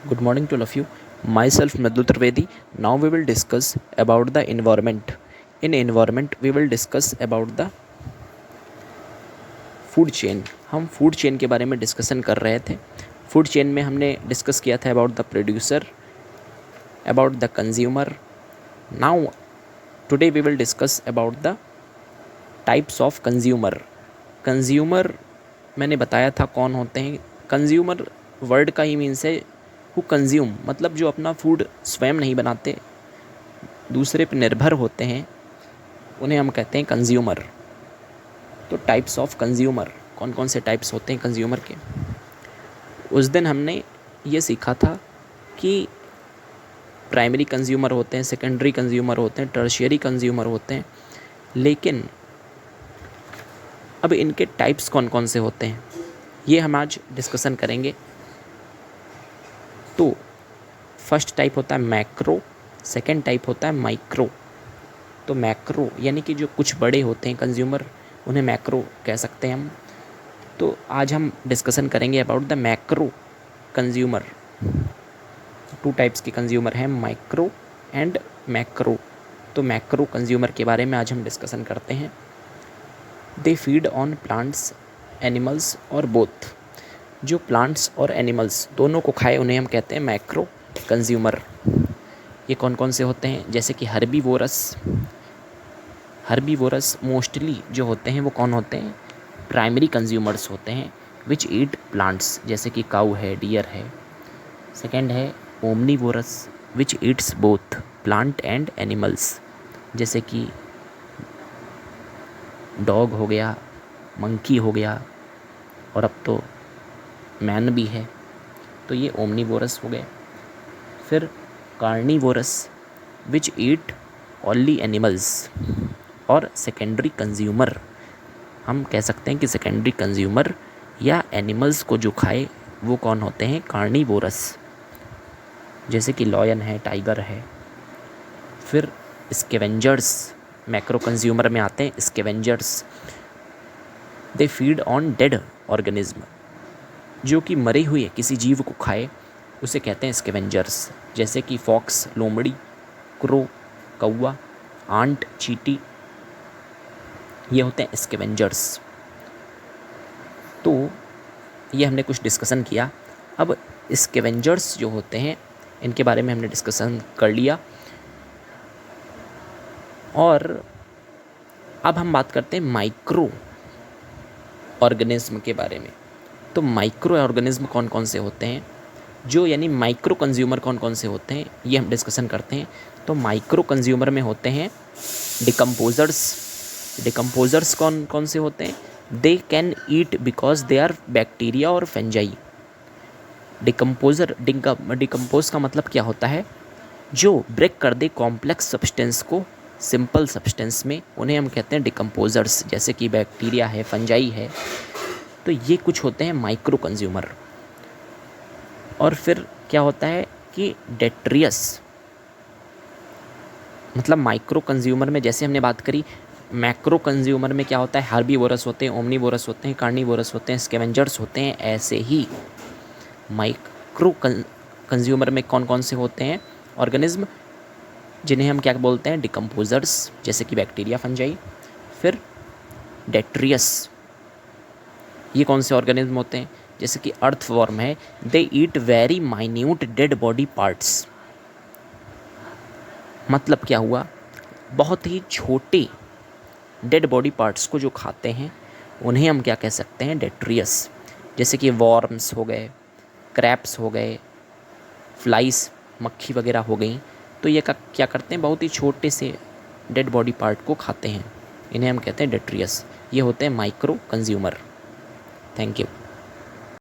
Good morning to all of you. Myself Madhu Trivedi. Now we will discuss about the environment. In environment we will discuss about the food chain. हम food chain के बारे में discussion कर रहे थे. Food chain में हमने discuss किया था about the producer, about the consumer. Now today we will discuss about the types of consumer. Consumer मैंने बताया था कौन होते हैं. कंज्यूमर वर्ड का ही मीन्स है हु कंज्यूम, मतलब जो अपना फूड स्वयं नहीं बनाते, दूसरे पर निर्भर होते हैं, उन्हें हम कहते हैं कंज्यूमर. तो टाइप्स ऑफ कंज्यूमर, कौन कौन से टाइप्स होते हैं कंज्यूमर के. उस दिन हमने ये सीखा था कि प्राइमरी कंज्यूमर होते हैं, सेकेंडरी कंज्यूमर होते हैं, टर्शियरी कंज्यूमर होते हैं. लेकिन अब इनके टाइप्स कौन कौन से होते हैं ये हम आज डिस्कशन करेंगे. तो फर्स्ट टाइप होता है मैक्रो, सेकंड टाइप होता है माइक्रो. तो मैक्रो यानी कि जो कुछ बड़े होते हैं कंज्यूमर, उन्हें मैक्रो कह सकते हैं हम. तो आज हम डिस्कशन करेंगे about the macro consumer. Two types के कंज्यूमर हैं, माइक्रो एंड मैक्रो. तो मैक्रो कंज्यूमर के बारे में आज हम डिस्कशन करते हैं. They feed on plants, animals और बोथ. जो प्लांट्स और एनिमल्स दोनों को खाए उन्हें हम कहते हैं मैक्रो कंज्यूमर. ये कौन कौन से होते हैं, जैसे कि हर्बीवोरस. हर्बीवोरस मोस्टली जो होते हैं वो कौन होते हैं, प्राइमरी कंज्यूमर्स होते हैं, विच ईट प्लांट्स, जैसे कि काऊ है, डियर है. सेकेंड है omnivorous, which Yeats both plant and animals, जैसे कि डॉग हो गया, मंकी हो गया, और अब तो मैन भी है. तो ये ओमनीवोरस हो गए. फिर कार्निवोरस, विच ईट ओनली एनिमल्स. और सेकेंडरी कंज्यूमर, हम कह सकते हैं कि सेकेंडरी कंज्यूमर या एनिमल्स को जो खाए वो कौन होते हैं, कार्निवोरस, जैसे कि लॉयन है, टाइगर है. फिर स्कैवेंजर्स मैक्रो कंज्यूमर में आते हैं. Scavengers they feed on dead organism, जो कि मरे हुए किसी जीव को खाए उसे कहते हैं स्कैवेंजर्स, जैसे कि फॉक्स, लोमड़ी, क्रो, कौवा, आंट, चींटी, ये होते हैं स्कैवेंजर्स. तो ये हमने कुछ डिस्कशन किया. अब स्कैवेंजर्स जो होते हैं इनके बारे में हमने डिस्कशन कर लिया. और अब हम बात करते हैं माइक्रो ऑर्गेनिज्म के बारे में. तो माइक्रो ऑर्गेनिज्म कौन कौन से होते हैं, जो यानी माइक्रो कंज्यूमर कौन कौन से होते हैं, ये हम डिस्कशन करते हैं. तो माइक्रो कंज्यूमर में होते हैं डिकम्पोजर्स. डिकम्पोजर्स कौन कौन से होते हैं, they can eat because they are bacteria और फंजाई. डिकम्पोजर, डिकम्पोज का मतलब क्या होता है, जो ब्रेक कर दे कॉम्प्लेक्स सब्सटेंस को सिंपल सब्सटेंस में, उन्हें हम कहते हैं डिकम्पोजर्स, जैसे कि बैक्टीरिया है, फंजाई है. तो ये कुछ होते हैं माइक्रो कंज्यूमर. और फिर क्या होता है कि डेट्रियस, मतलब माइक्रो कंज्यूमर में जैसे हमने बात करी, मैक्रो कंज्यूमर में क्या होता है, हर्बीवोरस होते हैं, ओमनीवोरस होते हैं, कार्निवोरस होते हैं, स्कैवेंजर्स होते हैं. ऐसे ही माइक्रो कंज्यूमर में कौन कौन से होते हैं ऑर्गेनिज्म, जिन्हें हम क्या बोलते हैं, डिकम्पोजर्स, जैसे कि बैक्टीरिया, फंजाई. फिर डेट्रियस, ये कौन से ऑर्गेनिज्म होते हैं, जैसे कि अर्थवॉर्म है, they eat very minute dead body parts. मतलब क्या हुआ, बहुत ही छोटे डेड बॉडी पार्ट्स को जो खाते हैं उन्हें हम क्या कह सकते हैं, डेट्रियस. जैसे कि वॉर्म्स हो गए, क्रैप्स हो गए, फ्लाइस, मक्खी वगैरह हो गई. तो ये क्या करते हैं, बहुत ही छोटे से डेड बॉडी पार्ट को खाते हैं, इन्हें हम कहते हैं डेट्रियस. ये होते हैं माइक्रो कंज्यूमर. Thank you.